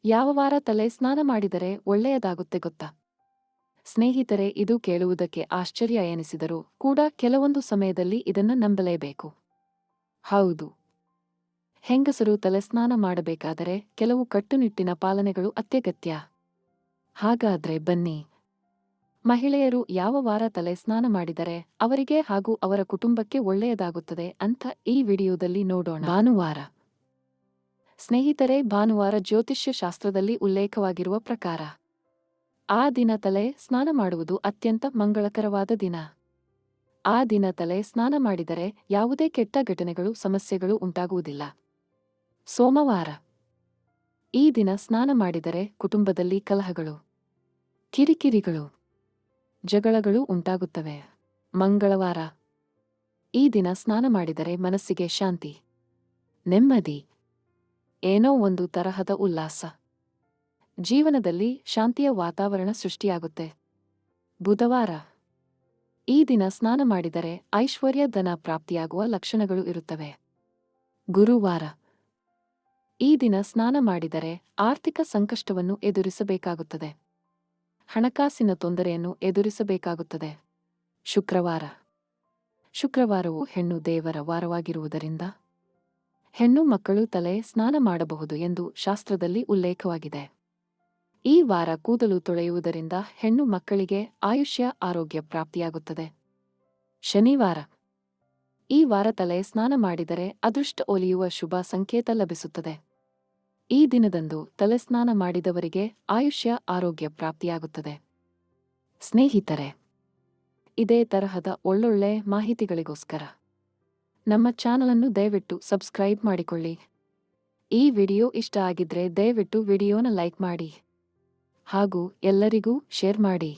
ಯಾವ ವಾರ ತಲೆ ಸ್ನಾನ ಮಾಡಿದರೆ ಒಳ್ಳೆಯದಾಗುತ್ತೆ ಗೊತ್ತಾ? ಸ್ನೇಹಿತರೆ, ಇದು ಕೇಳುವುದಕ್ಕೆ ಆಶ್ಚರ್ಯ ಎನಿಸಿದರೂ ಕೂಡ ಕೆಲವೊಂದು ಸಮಯದಲ್ಲಿ ಇದನ್ನ ನಂಬಲೇಬೇಕು. ಹೌದು, ಹೆಂಗಸರು ತಲೆಸ್ನಾನ ಮಾಡಬೇಕಾದರೆ ಕೆಲವು ಕಟ್ಟುನಿಟ್ಟಿನ ಪಾಲನೆಗಳು ಅತ್ಯಗತ್ಯ. ಹಾಗಾದ್ರೆ ಬನ್ನಿ, ಮಹಿಳೆಯರು ಯಾವ ವಾರ ತಲೆ ಸ್ನಾನ ಮಾಡಿದರೆ ಅವರಿಗೆ ಹಾಗೂ ಅವರ ಕುಟುಂಬಕ್ಕೆ ಒಳ್ಳೆಯದಾಗುತ್ತದೆ ಅಂತ ಈ ವಿಡಿಯೋದಲ್ಲಿ ನೋಡೋಣ. ಭಾನುವಾರ. ಸ್ನೇಹಿತರೆ, ಭಾನುವಾರ ಜ್ಯೋತಿಷ್ಯ ಶಾಸ್ತ್ರದಲ್ಲಿ ಉಲ್ಲೇಖವಾಗಿರುವ ಪ್ರಕಾರ ಆ ದಿನ ತಲೆ ಸ್ನಾನ ಮಾಡುವುದು ಅತ್ಯಂತ ಮಂಗಳಕರವಾದ ದಿನ. ಆ ದಿನ ತಲೆ ಸ್ನಾನ ಮಾಡಿದರೆ ಯಾವುದೇ ಕೆಟ್ಟ ಘಟನೆಗಳು ಸಮಸ್ಯೆಗಳು ಉಂಟಾಗುವುದಿಲ್ಲ. ಸೋಮವಾರ. ಈ ದಿನ ಸ್ನಾನ ಮಾಡಿದರೆ ಕುಟುಂಬದಲ್ಲಿ ಕಲಹಗಳು, ಕಿರಿಕಿರಿಗಳು, ಜಗಳಗಳು ಉಂಟಾಗುತ್ತವೆ. ಮಂಗಳವಾರ. ಈ ದಿನ ಸ್ನಾನ ಮಾಡಿದರೆ ಮನಸ್ಸಿಗೆ ಶಾಂತಿ, ನೆಮ್ಮದಿ, ಏನೋ ಒಂದು ತರಹದ ಉಲ್ಲಾಸ, ಜೀವನದಲ್ಲಿ ಶಾಂತಿಯ ವಾತಾವರಣ ಸೃಷ್ಟಿಯಾಗುತ್ತೆ. ಬುಧವಾರ. ಈ ದಿನ ಸ್ನಾನ ಮಾಡಿದರೆ ಐಶ್ವರ್ಯ ಧನ ಪ್ರಾಪ್ತಿಯಾಗುವ ಲಕ್ಷಣಗಳು ಇರುತ್ತವೆ. ಗುರುವಾರ. ಈ ದಿನ ಸ್ನಾನ ಮಾಡಿದರೆ ಆರ್ಥಿಕ ಸಂಕಷ್ಟವನ್ನು ಎದುರಿಸಬೇಕಾಗುತ್ತದೆ, ಹಣಕಾಸಿನ ತೊಂದರೆಯನ್ನು ಎದುರಿಸಬೇಕಾಗುತ್ತದೆ. ಶುಕ್ರವಾರ. ಶುಕ್ರವಾರವು ಹೆಣ್ಣು ದೇವರ ವಾರವಾಗಿರುವುದರಿಂದ ಹೆಣ್ಣು ಮಕ್ಕಳು ತಲೆ ಸ್ನಾನ ಮಾಡಬಹುದು ಎಂದು ಶಾಸ್ತ್ರದಲ್ಲಿ ಉಲ್ಲೇಖವಾಗಿದೆ. ಈ ವಾರ ಕೂದಲು ತೊಳೆಯುವುದರಿಂದ ಹೆಣ್ಣು ಮಕ್ಕಳಿಗೆ ಆಯುಷ್ಯ ಆರೋಗ್ಯ ಪ್ರಾಪ್ತಿಯಾಗುತ್ತದೆ. ಶನಿವಾರ. ಈ ವಾರ ತಲೆ ಸ್ನಾನ ಮಾಡಿದರೆ ಅದೃಷ್ಟ ಒಲಿಯುವ ಶುಭ ಸಂಕೇತ ಲಭಿಸುತ್ತದೆ. ಈ ದಿನದಂದು ತಲೆ ಸ್ನಾನ ಮಾಡಿದವರಿಗೆ ಆಯುಷ್ಯ ಆರೋಗ್ಯ ಪ್ರಾಪ್ತಿಯಾಗುತ್ತದೆ. ಸ್ನೇಹಿತರೆ, ಇದೇ ತರಹದ ಒಳ್ಳೊಳ್ಳೆ ಮಾಹಿತಿಗಳಿಗೋಸ್ಕರ ನಮ್ಮ ಚಾನಲನ್ನು ದಯವಿಟ್ಟು ಸಬ್ಸ್ಕ್ರೈಬ್ ಮಾಡಿಕೊಳ್ಳಿ. ಈ ವಿಡಿಯೋ ಇಷ್ಟ ಆಗಿದ್ರೆ ದಯವಿಟ್ಟು ವಿಡಿಯೋನ ಲೈಕ್ ಮಾಡಿ ಹಾಗೂ ಎಲ್ಲರಿಗೂ ಶೇರ್ ಮಾಡಿ.